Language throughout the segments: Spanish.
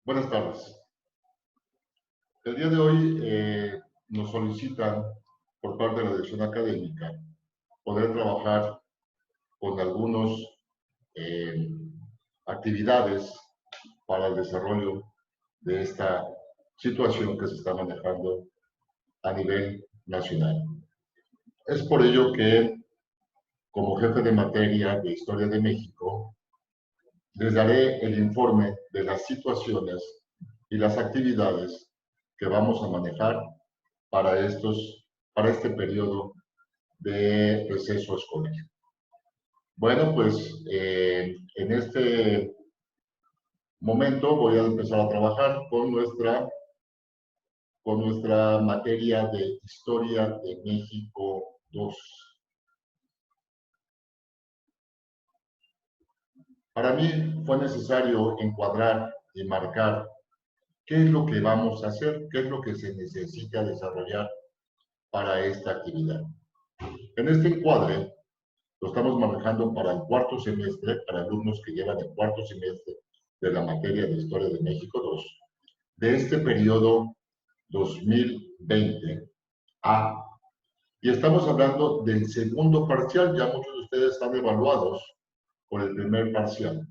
Buenas tardes. El día de hoy nos solicitan por parte de la dirección académica poder trabajar con algunas actividades para el desarrollo de esta situación que se está manejando a nivel nacional. Es por ello que, como jefe de materia de Historia de México, les daré el informe de las situaciones y las actividades que vamos a manejar para este periodo de receso escolar. Bueno, pues en este momento voy a empezar a trabajar con nuestra materia de Historia de México 2. Para mí fue necesario encuadrar y marcar qué es lo que vamos a hacer, qué es lo que se necesita desarrollar para esta actividad. En este encuadre lo estamos manejando para el cuarto semestre, para alumnos que llevan el cuarto semestre de la materia de Historia de México 2, de este periodo 2020A. Y estamos hablando del segundo parcial, ya muchos de ustedes están evaluados por el primer parcial.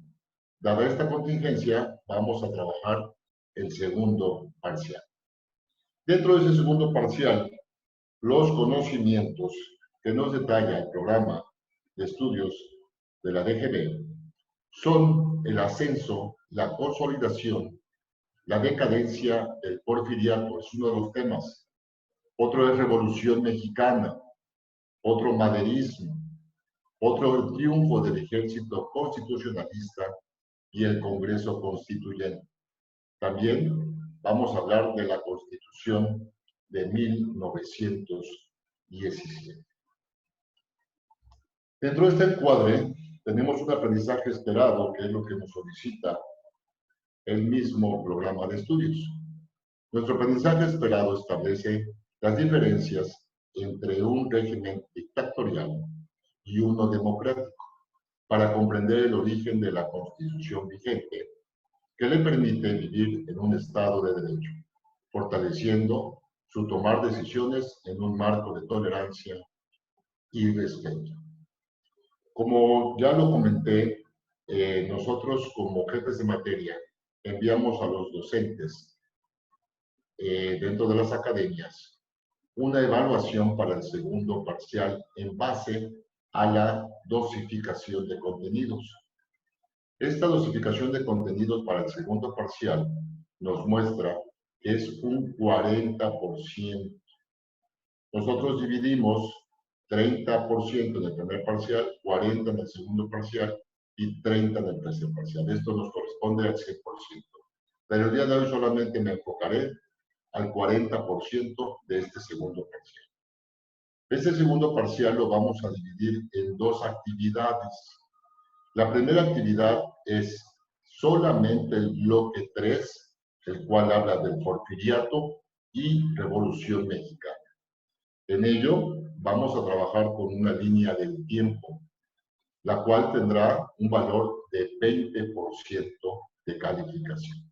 Dada esta contingencia, vamos a trabajar el segundo parcial. Dentro de ese segundo parcial, los conocimientos que nos detalla el programa de estudios de la DGB son el ascenso, la consolidación, la decadencia del porfiriato, es uno de los temas. Otro es Revolución Mexicana, otro maderismo, otro el triunfo del ejército constitucionalista y el Congreso Constituyente. También vamos a hablar de la Constitución de 1917. Dentro de este encuadre tenemos un aprendizaje esperado, que es lo que nos solicita el mismo programa de estudios. Nuestro aprendizaje esperado establece las diferencias entre un régimen dictatorial y uno democrático, para comprender el origen de la Constitución vigente, que le permite vivir en un Estado de Derecho, fortaleciendo su tomar decisiones en un marco de tolerancia y respeto. Como ya lo comenté, nosotros como jefes de materia enviamos a los docentes dentro de las academias una evaluación para el segundo parcial en base a la dosificación de contenidos. Esta dosificación de contenidos para el segundo parcial nos muestra que es un 40%. Nosotros dividimos 30% en el primer parcial, 40% en el segundo parcial y 30% en el tercer parcial. Esto nos corresponde al 100%. Pero el día de hoy solamente me enfocaré al 40% de este segundo parcial. Este segundo parcial lo vamos a dividir en dos actividades. La primera actividad es solamente el bloque 3, el cual habla del porfiriato y Revolución Mexicana. En ello vamos a trabajar con una línea del tiempo, la cual tendrá un valor de 20% de calificación.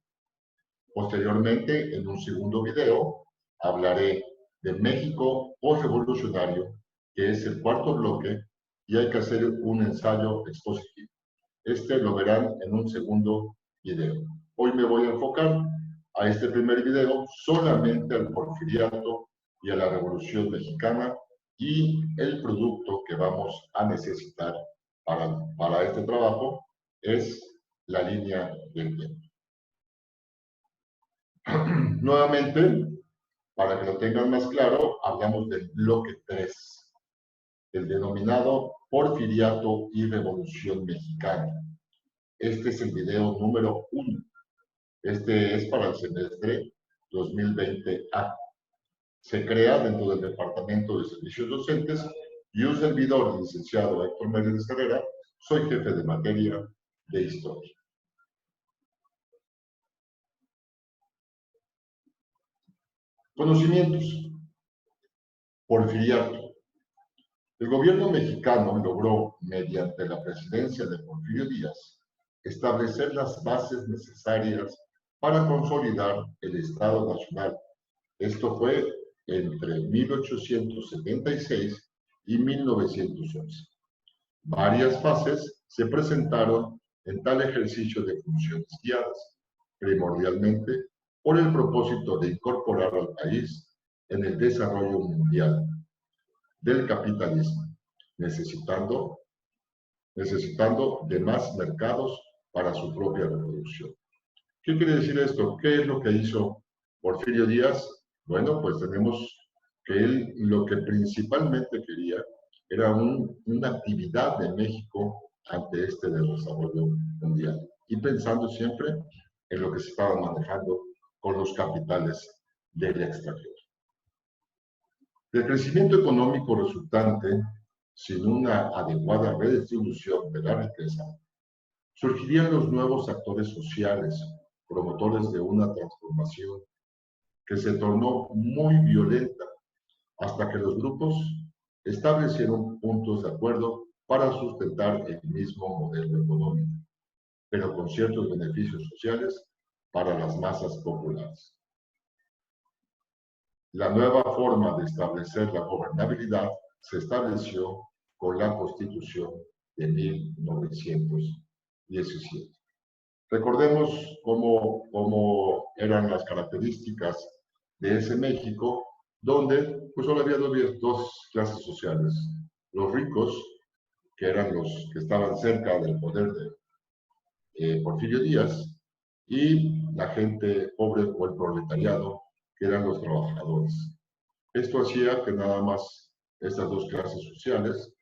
Posteriormente, en un segundo video, hablaré de México postrevolucionario, que es el cuarto bloque, y hay que hacer un ensayo expositivo. Este lo verán en un segundo video. Hoy me voy a enfocar a este primer video solamente al porfiriato y a la Revolución Mexicana y el producto que vamos a necesitar para este trabajo es la línea del tiempo. Nuevamente, para que lo tengan más claro, hablamos del bloque 3, el denominado Porfiriato y Revolución Mexicana. Este es el video número 1. Este es para el semestre 2020A. Se crea dentro del Departamento de Servicios Docentes y un servidor, el licenciado Héctor Méndez Herrera, soy jefe de materia de Historia. Conocimientos. Porfiriato. El gobierno mexicano logró, mediante la presidencia de Porfirio Díaz, establecer las bases necesarias para consolidar el Estado Nacional. Esto fue entre 1876 y 1911. Varias fases se presentaron en tal ejercicio de funciones guiadas, primordialmente por el propósito de incorporar al país en el desarrollo mundial del capitalismo, necesitando de más mercados para su propia reproducción. ¿Qué quiere decir esto? ¿Qué es lo que hizo Porfirio Díaz? Bueno, pues tenemos que él lo que principalmente quería era una actividad de México ante este desarrollo mundial y pensando siempre en lo que se estaba manejando con los capitales del extranjero. El crecimiento económico resultante, sin una adecuada redistribución de la riqueza, surgirían los nuevos actores sociales, promotores de una transformación que se tornó muy violenta hasta que los grupos establecieron puntos de acuerdo para sustentar el mismo modelo económico, pero con ciertos beneficios sociales para las masas populares. La nueva forma de establecer la gobernabilidad se estableció con la Constitución de 1917. Recordemos cómo eran las características de ese México, donde pues solo había dos clases sociales. Los ricos, que eran los que estaban cerca del poder de Porfirio Díaz, y la gente pobre o el proletariado, que eran los trabajadores. Esto hacía que nada más estas dos clases sociales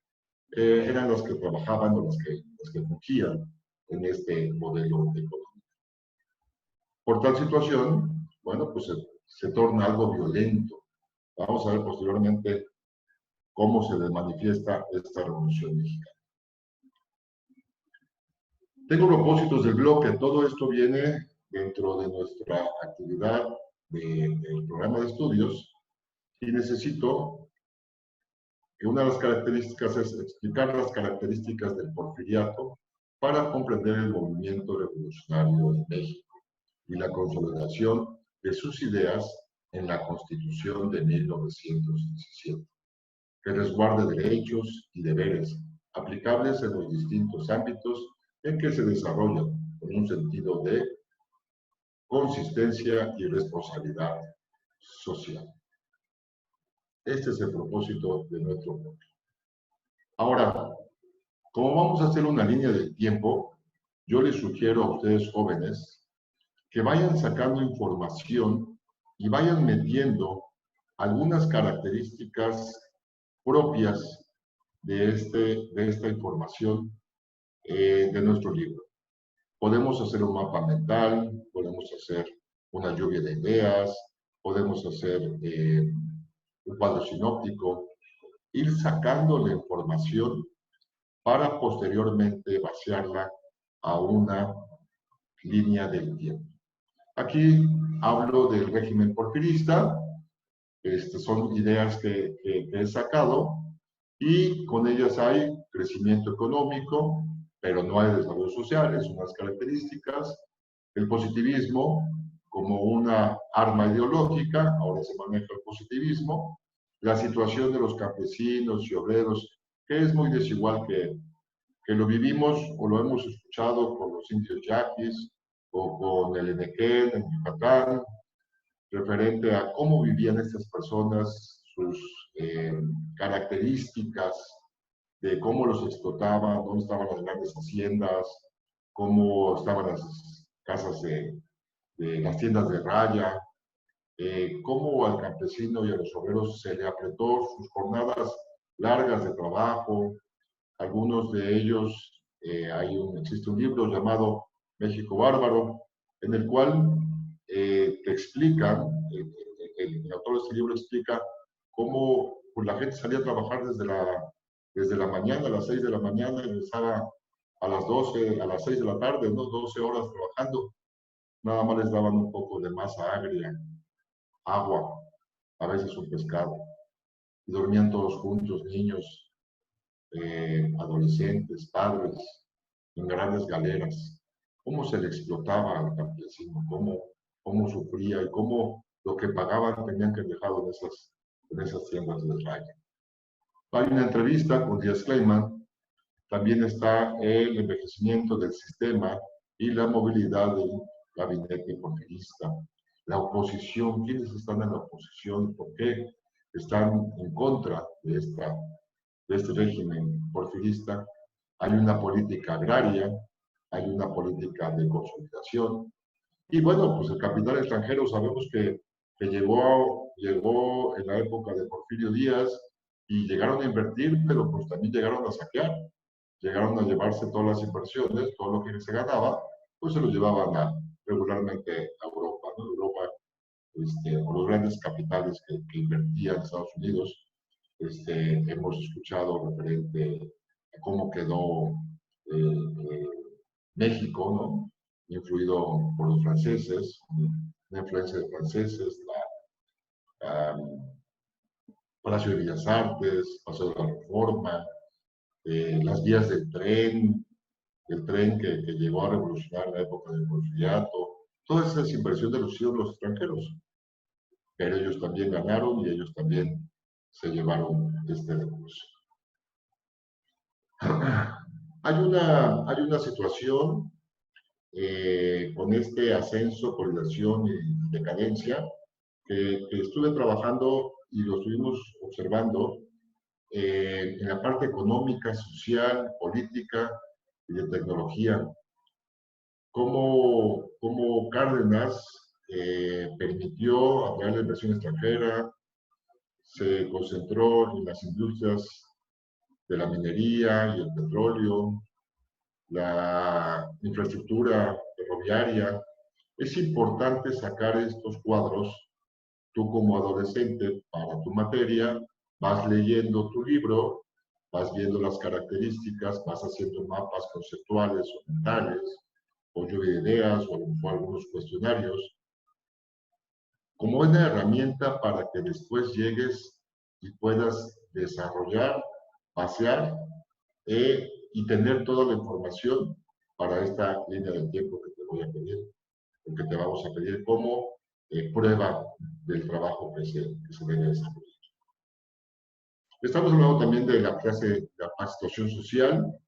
eran las que trabajaban o las que fungían en este modelo económico. Por tal situación, bueno, pues se torna algo violento. Vamos a ver posteriormente cómo se manifiesta esta revolución mexicana. Tengo propósitos del bloque. Todo esto viene dentro de nuestra actividad del programa de estudios y necesito que una de las características es explicar las características del porfiriato para comprender el movimiento revolucionario en México y la consolidación de sus ideas en la Constitución de 1917, que resguarde derechos y deberes aplicables en los distintos ámbitos en que se desarrollan con un sentido de consistencia y responsabilidad social. Este es el propósito de nuestro bloque. Ahora, como vamos a hacer una línea del tiempo, yo les sugiero a ustedes jóvenes que vayan sacando información y vayan metiendo algunas características propias de esta información de nuestro libro. Podemos hacer un mapa mental, podemos hacer una lluvia de ideas, podemos hacer un cuadro sinóptico, ir sacando la información para posteriormente vaciarla a una línea del tiempo. Aquí hablo del régimen porfirista, son ideas que he sacado y con ellas hay crecimiento económico, pero no hay desarrollo social, es unas características. El positivismo como una arma ideológica, ahora se maneja el positivismo. La situación de los campesinos y obreros, que es muy desigual, que lo vivimos o lo hemos escuchado con los indios yaquis o con el Enequén en Yucatán, referente a cómo vivían estas personas, sus características de cómo los explotaban, dónde estaban las grandes haciendas, cómo estaban las casas de las tiendas de raya, cómo al campesino y a los obreros se le apretó sus jornadas largas de trabajo. Algunos de ellos, existe un libro llamado México Bárbaro, en el cual te explican, el autor de este libro explica cómo pues, la gente salía a trabajar desde la mañana, a las 6 de la mañana, y regresaba a las 12, a las 6 de la tarde, unos 12 horas trabajando. Nada más les daban un poco de masa agria, agua, a veces un pescado. Y dormían todos juntos, niños, adolescentes, padres, en grandes galeras, cómo se le explotaba al campesino, cómo sufría y cómo lo que pagaban tenían que dejarlo en esas tiendas de raya. Hay una entrevista con Díaz Kleiman. También está el envejecimiento del sistema y la movilidad del gabinete porfirista. La oposición, ¿quiénes están en la oposición? ¿Por qué están en contra de este régimen porfirista? Hay una política agraria, hay una política de consolidación. Y bueno, pues el capital extranjero sabemos que llegó en la época de Porfirio Díaz y llegaron a invertir, pero pues también llegaron a saquear. Llegaron a llevarse todas las inversiones, todo lo que se ganaba, pues se lo llevaban regularmente a Europa, ¿no? Europa, o los grandes capitales que invertían en Estados Unidos. Hemos escuchado referente a cómo quedó México, ¿no? Influido por los franceses, una influencia de franceses, Palacio de Bellas Artes, Paseo de la Reforma, las vías del tren, el tren que llegó a revolucionar la época del porfiriato, todas esas inversiones los hicieron los extranjeros, pero ellos también ganaron y ellos también se llevaron este recurso. Hay una situación con este ascenso, polarización y decadencia que estuve trabajando y lo estuvimos observando en la parte económica, social, política y de tecnología. Cómo Cárdenas permitió atraer la inversión extranjera, se concentró en las industrias de la minería y el petróleo, la infraestructura ferroviaria. Es importante sacar estos cuadros. Tú como adolescente, para tu materia, vas leyendo tu libro, vas viendo las características, vas haciendo mapas conceptuales o mentales, o lluvia de ideas, o algunos cuestionarios, como una herramienta para que después llegues y puedas desarrollar, pasear y tener toda la información para esta línea del tiempo que te voy a pedir, o que te vamos a pedir como prueba del trabajo que se debe desarrollar. Estamos hablando también de la clase, de la situación social,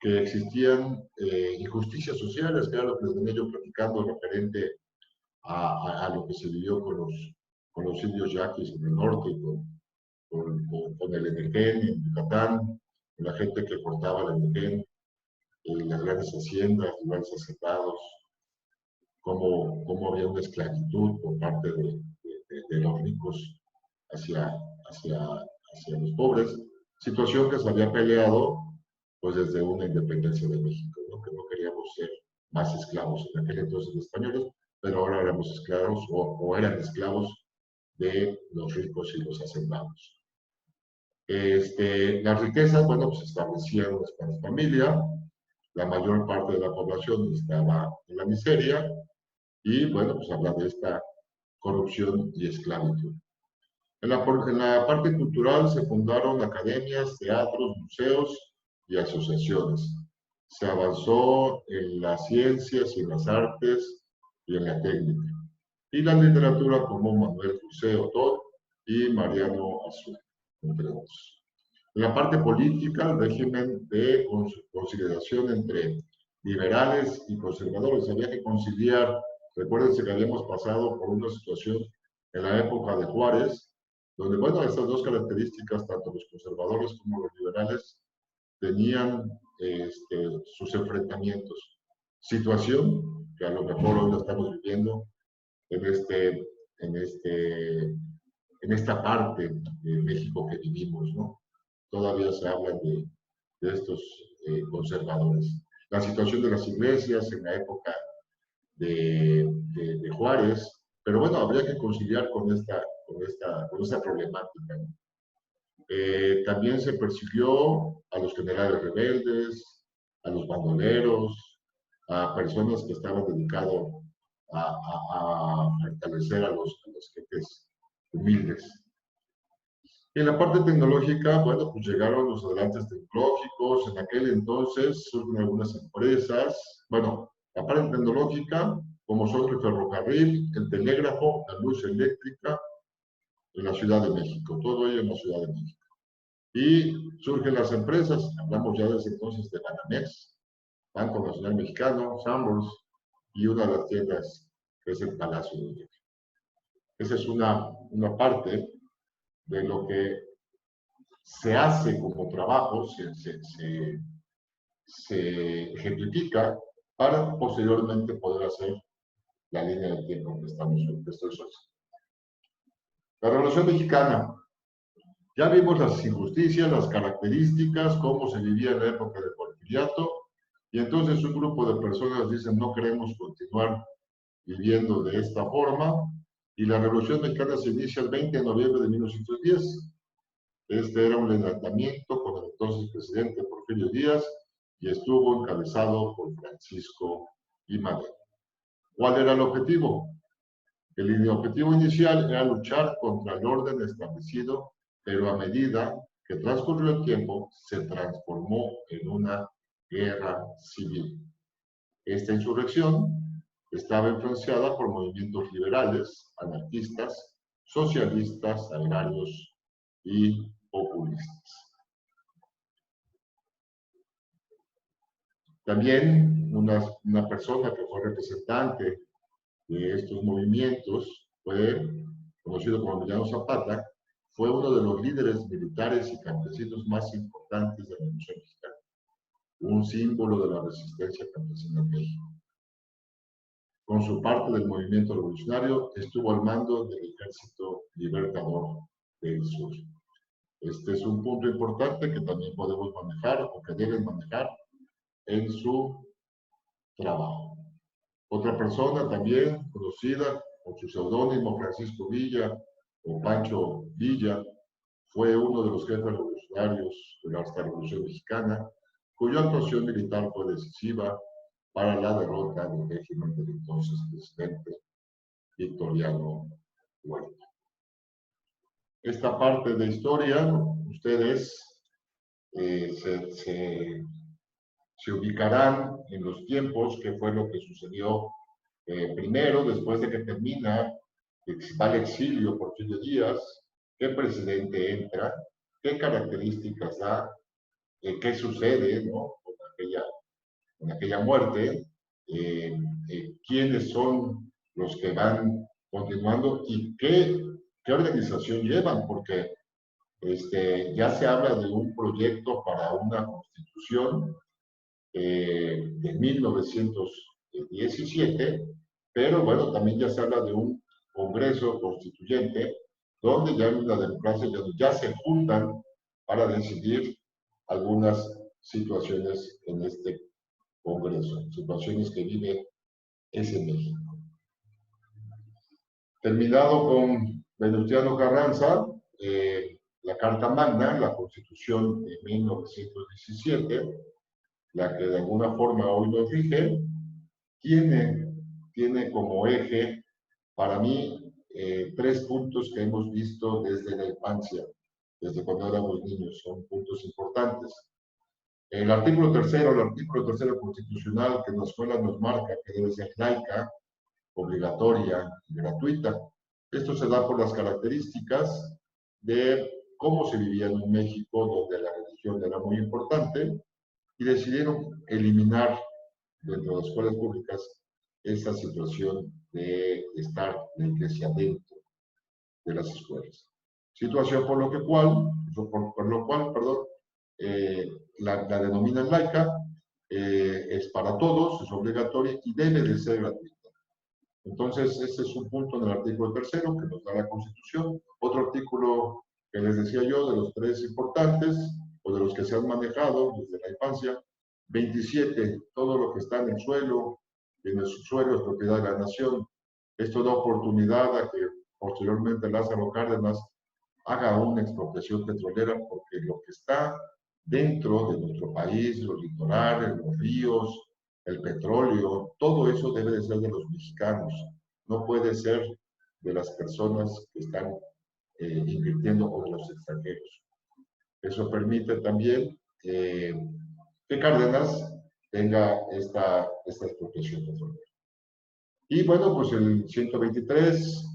que existían injusticias sociales, que era lo que les venía yo platicando referente a lo que se vivió con los indios yaquis en el norte, con el Enequén en Yucatán, con la gente que cortaba el Enequén, las grandes haciendas, los grandes hacendados, cómo había una esclavitud por parte de los ricos hacia los pobres, situación que se había peleado pues desde una independencia de México, ¿no? Que no queríamos ser más esclavos en aquel entonces de españoles, pero ahora éramos esclavos o eran esclavos de los ricos y los hacendados. Las riquezas, bueno, pues establecieron para la familia, la mayor parte de la población estaba en la miseria y, bueno, pues habla de esta corrupción y esclavitud. En la parte cultural se fundaron academias, teatros, museos y asociaciones. Se avanzó en las ciencias y en las artes y en la técnica. Y la literatura como Manuel José Otot y Mariano Azul, entre otros. En la parte política, el régimen de conciliación entre liberales y conservadores. Había que conciliar. Recuérdense que habíamos pasado por una situación en la época de Juárez, donde, bueno, estas dos características, tanto los conservadores como los liberales, tenían sus enfrentamientos. Situación que a lo mejor hoy la estamos viviendo en esta parte de México que vivimos, ¿no? Todavía se habla de estos conservadores. La situación de las iglesias en la época de Juárez, pero bueno, habría que conciliar con esta problemática, ¿no? También se persiguió a los generales rebeldes, a los bandoleros, a personas que estaban dedicadas a fortalecer a los jefes humildes. En la parte tecnológica, bueno, pues llegaron los adelantos tecnológicos. En aquel entonces surgen algunas empresas, bueno, La parte tecnológica, como son el ferrocarril, el telégrafo, la luz eléctrica, en la Ciudad de México, todo ello en la Ciudad de México. Y surgen las empresas, hablamos ya desde entonces de Banamex, Banco Nacional Mexicano, Sanborns, y una de las tiendas que es el Palacio de Hierro. Esa es una parte de lo que se hace como trabajo, se ejemplifica para posteriormente poder hacer la línea de tiempo que estoy sobre. La Revolución Mexicana. Ya vimos las injusticias, las características, cómo se vivía en la época del porfiriato, y entonces un grupo de personas dicen no queremos continuar viviendo de esta forma, y la Revolución Mexicana se inicia el 20 de noviembre de 1910. Este era un levantamiento con el entonces presidente Porfirio Díaz y estuvo encabezado por Francisco I. Madero. ¿Cuál era el objetivo? El objetivo inicial era luchar contra el orden establecido, pero a medida que transcurrió el tiempo, se transformó en una guerra civil. Esta insurrección estaba influenciada por movimientos liberales, anarquistas, socialistas, agrarios y populistas. También una persona que fue representante de estos movimientos fue conocido como Emiliano Zapata, fue uno de los líderes militares y campesinos más importantes de la Revolución Mexicana, un símbolo de la resistencia campesina en México. Con su parte del movimiento revolucionario, estuvo al mando del Ejército Libertador del Sur. Este es un punto importante que también podemos manejar o que deben manejar en su trabajo. Otra persona también conocida por su seudónimo Francisco Villa o Pancho Villa, fue uno de los jefes revolucionarios de la Revolución Mexicana, cuya actuación militar fue decisiva para la derrota del régimen del entonces presidente Victoriano Huerta. Esta parte de historia, ustedes se ubicarán en los tiempos, qué fue lo que sucedió primero, después de que termina, que va al exilio Porfirio Díaz, qué presidente entra, qué características da, qué sucede, ¿no? Con aquella muerte, quiénes son los que van continuando y qué organización llevan, porque ya se habla de un proyecto para una constitución de 1917, pero bueno, también ya se habla de un congreso constituyente donde ya en la democracia ya se juntan para decidir algunas situaciones en este congreso, situaciones que vive ese México. Terminado con Venustiano Carranza, la Carta Magna, la Constitución de 1917, la que de alguna forma hoy nos rige, tiene como eje, para mí, 3 puntos que hemos visto desde la infancia, desde cuando éramos niños, son puntos importantes. El artículo tercero constitucional que en la escuela nos marca que debe ser laica, obligatoria y gratuita. Esto se da por las características de cómo se vivía en un México donde la religión era muy importante y decidieron eliminar dentro de las escuelas públicas esa situación de estar la iglesia dentro de las escuelas. Situación por lo cual, la denominan laica, es para todos, es obligatoria y debe de ser gratuita. Entonces, ese es un punto en el artículo tercero que nos da la Constitución. Otro artículo que les decía yo, de los 3 importantes, o de los que se han manejado desde la infancia, 27, todo lo que está en el suelo, y en el subsuelo es propiedad de la nación. Esto da oportunidad a que posteriormente Lázaro Cárdenas haga una expropiación petrolera, porque lo que está dentro de nuestro país, los litorales, los ríos, el petróleo, todo eso debe de ser de los mexicanos, no puede ser de las personas que están invirtiendo o de los extranjeros. Eso permite también que Cárdenas tenga esta expropiación petrolera. Y bueno, pues el 123,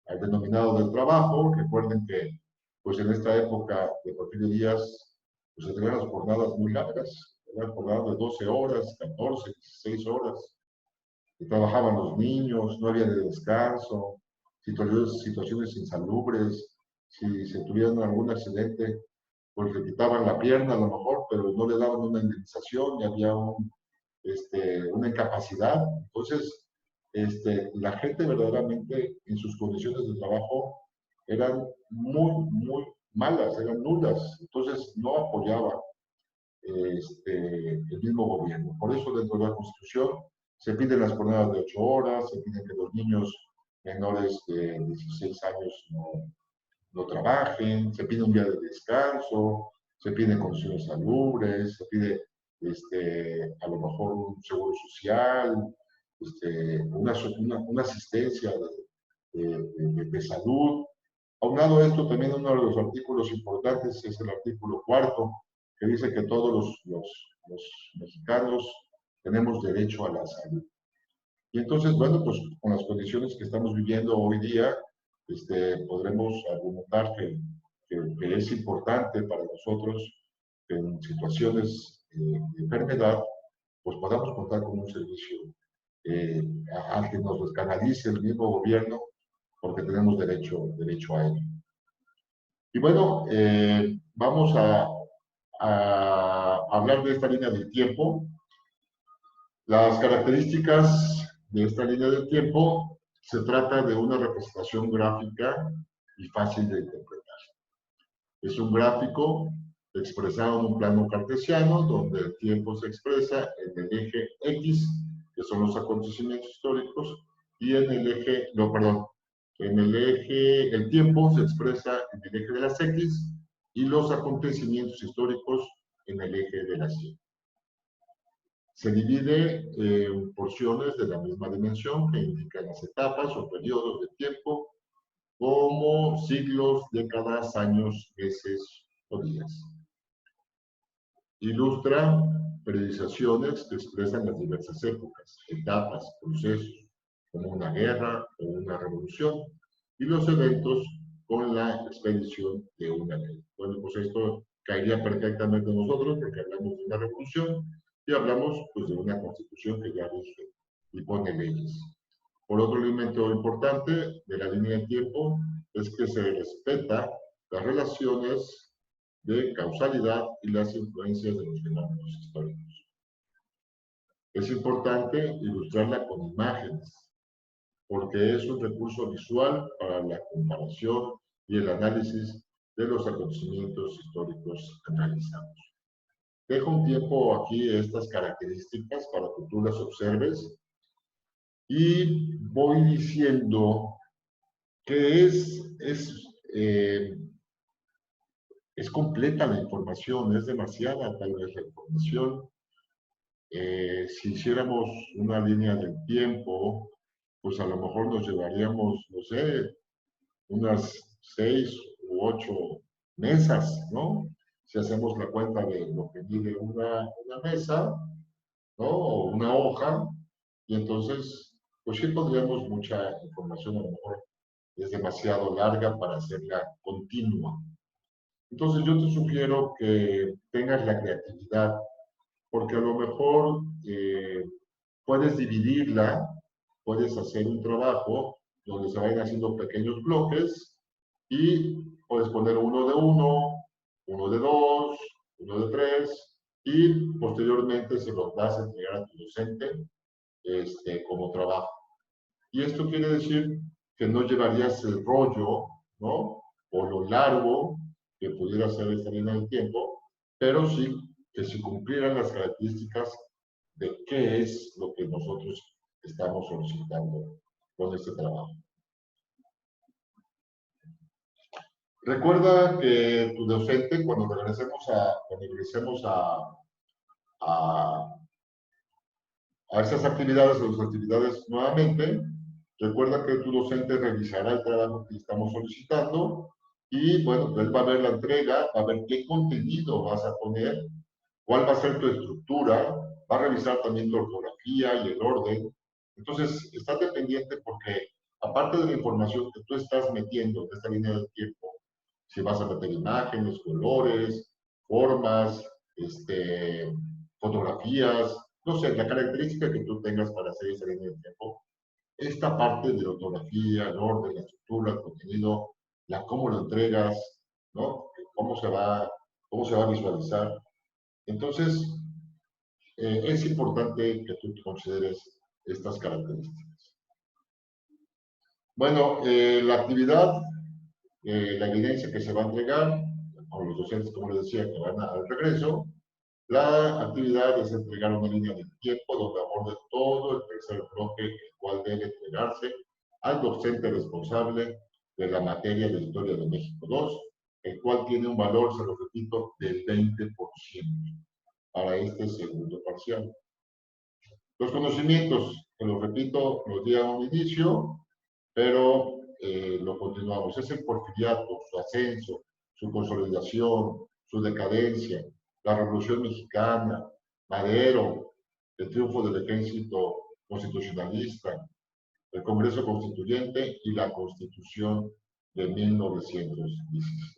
al denominado del trabajo, recuerden que pues en esta época de Porfirio Díaz, pues se tenían las jornadas muy largas, eran jornadas de 12 horas, 14, 16 horas, que trabajaban los niños, no había de descanso, situaciones insalubres, si se tuvieran algún accidente, pues le quitaban la pierna a lo mejor, pero no le daban una indemnización y había una incapacidad. Entonces, la gente verdaderamente en sus condiciones de trabajo eran muy malas, eran nulas. Entonces, no apoyaba el mismo gobierno. Por eso, dentro de la Constitución, se piden las jornadas de 8 horas, se pide que los niños menores de 16 años no trabajen, se pide un día de descanso, se piden condiciones salubres, se pide a lo mejor un seguro social, una asistencia de salud. Aunado a esto, también uno de los artículos importantes es el artículo 4, que dice que todos los mexicanos tenemos derecho a la salud. Y entonces, bueno, pues con las condiciones que estamos viviendo hoy día, podremos argumentar que es importante para nosotros que en situaciones de enfermedad, pues podamos contar con un servicio al que nos canalice el mismo gobierno, porque tenemos derecho a ello. Y bueno, vamos a hablar de esta línea del tiempo. Las características de esta línea del tiempo: se trata de una representación gráfica y fácil de interpretar. Es un gráfico expresado en un plano cartesiano, donde el tiempo se expresa en el eje X, que son los acontecimientos históricos, y en el eje, no, perdón, el tiempo se expresa en el eje de las X y los acontecimientos históricos en el eje de las Y. Se divide en porciones de la misma dimensión que indican las etapas o periodos de tiempo, como siglos, décadas, años, meses o días. Ilustra periodizaciones que expresan las diversas épocas, etapas, procesos, como una guerra o una revolución, y los eventos con la expedición de una ley. Bueno, pues esto caería perfectamente en nosotros, porque hablamos de una revolución y hablamos pues de una constitución que ya rige y pone leyes. Por otro elemento importante de la línea de tiempo es que se respeta las relaciones de causalidad y las influencias de los fenómenos históricos. Es importante ilustrarla con imágenes, porque es un recurso visual para la comparación y el análisis de los acontecimientos históricos analizados. Dejo un tiempo aquí estas características para que tú las observes y voy diciendo que es completa la información, es demasiada tal vez la información. Si hiciéramos una línea del tiempo, pues a lo mejor nos llevaríamos, no sé, unas 6 u 8 mesas, ¿no? Si hacemos la cuenta de lo que mide una mesa, ¿no? O una hoja, y entonces, pues sí pondríamos mucha información, a lo mejor es demasiado larga para hacerla continua. Entonces yo te sugiero que tengas la creatividad, porque a lo mejor puedes dividirla, puedes hacer un trabajo donde se vayan haciendo pequeños bloques y puedes poner uno de uno, uno de dos, uno de tres, y posteriormente se los vas a entregar a tu docente como trabajo. Y esto quiere decir que no llevarías el rollo, ¿no? O lo largo que pudiera ser esta línea del tiempo, pero sí que se cumplieran las características de qué es lo que nosotros estamos solicitando con este trabajo. Recuerda que tu docente, cuando regresemos a estas actividades o las actividades nuevamente, recuerda que tu docente revisará el trabajo que estamos solicitando y, bueno, él va a ver la entrega, va a ver qué contenido vas a poner, cuál va a ser tu estructura, va a revisar también tu ortografía y el orden. Entonces, estate pendiente porque aparte de la información que tú estás metiendo en esta línea del tiempo, si vas a meter imágenes, colores, formas, fotografías, no sé, la característica que tú tengas para hacer esa línea del tiempo, esta parte de la ortografía, el orden, la estructura, el contenido, cómo lo entregas, ¿no? Cómo se va a visualizar. Entonces, es importante que tú consideres estas características. Bueno, la actividad, la evidencia que se va a entregar, con los docentes, como les decía, que van al regreso, la actividad es entregar una línea de tiempo donde aborde todo el tercer bloque, el cual debe entregarse al docente responsable de la materia de Historia de México 2, el cual tiene un valor, se lo repito, del 20% para este segundo parcial. Los conocimientos, que lo repito, los di a un inicio, pero lo continuamos. Es el porfiriato, su ascenso, su consolidación, su decadencia, la Revolución Mexicana, Madero, el triunfo del ejército constitucionalista, el Congreso Constituyente y la Constitución de 1917.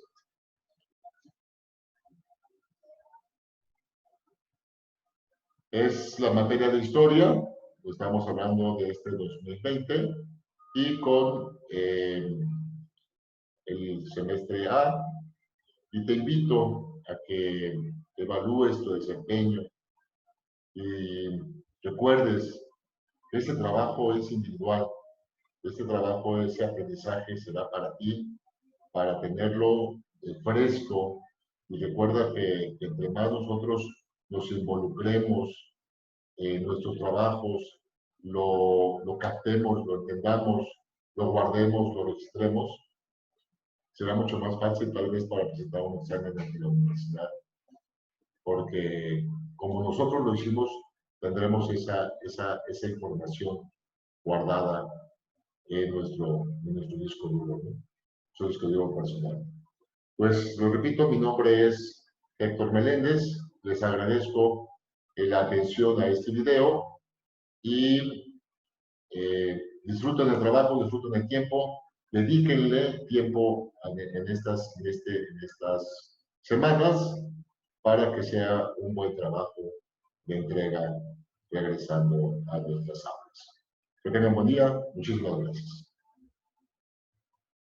Es la materia de historia, estamos hablando de este 2020, y con el semestre A, y te invito a que evalúes tu desempeño y recuerdes que este trabajo es individual, este trabajo, ese aprendizaje será para ti, para tenerlo fresco, y recuerda que entre más nosotros nos involucremos en nuestros trabajos, lo captemos, lo entendamos, lo guardemos, lo registremos, será mucho más fácil tal vez para presentar un examen en la universidad, porque como nosotros lo hicimos, tendremos esa información guardada en nuestro disco duro, ¿no? Su disco duro personal. Pues lo repito, mi nombre es Héctor Meléndez, les agradezco la atención a este video y disfruten el trabajo, disfruten el tiempo, dedíquenle tiempo en estas semanas para que sea un buen trabajo de entrega regresando a nuestras aulas. Que tengan buen día, muchísimas gracias.